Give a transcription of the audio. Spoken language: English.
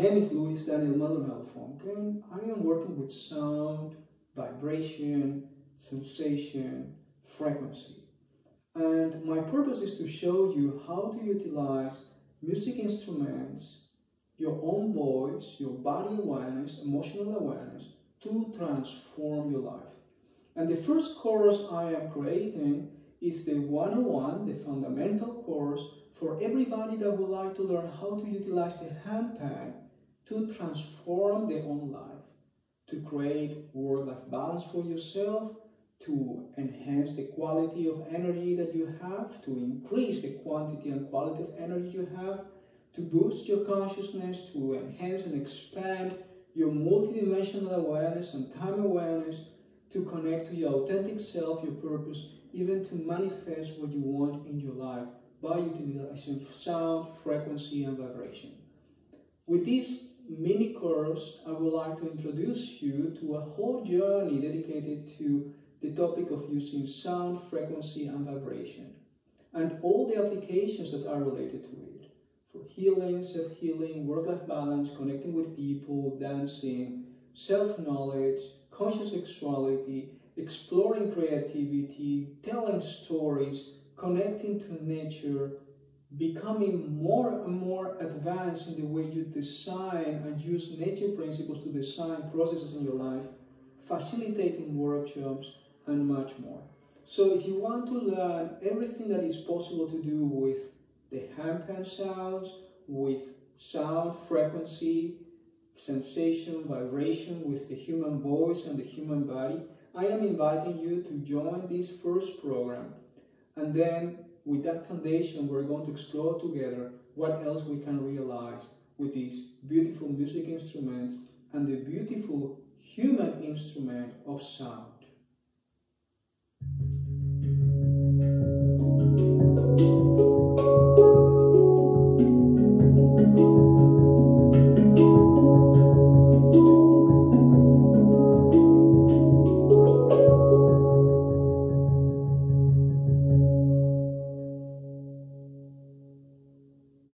name is Maldonado Fonken. I am working with sound, vibration, sensation, frequency. And my purpose is to show you how to utilize music instruments, your own voice, your body awareness, emotional awareness to transform your life. And the first course I am creating is the 101, the fundamental course for everybody that would like to learn how to utilize the HandPan to transform their own life, to create work-life balance for yourself, to enhance the quality of energy that you have, to increase the quantity and quality of energy you have, to boost your consciousness, to enhance and expand your multidimensional awareness and time awareness, to connect to your authentic self, your purpose, even to manifest what you want in your life by utilizing sound, frequency, and vibration. With this mini course, I would like to introduce you to a whole journey dedicated to the topic of using sound, frequency, and vibration, and all the applications that are related to it, for healing, self-healing, work-life balance, connecting with people, dancing, self-knowledge, conscious sexuality, exploring creativity, telling stories, connecting to nature, becoming more and more advanced in the way you design and use nature principles to design processes in your life, facilitating workshops, and much more. So if you want to learn everything that is possible to do with the HandPan sounds, with sound, frequency, sensation, vibration, with the human voice and the human body, I am inviting you to join this first program. And then with that foundation, we're going to explore together what else we can realize with these beautiful music instruments and the beautiful human instrument of sound.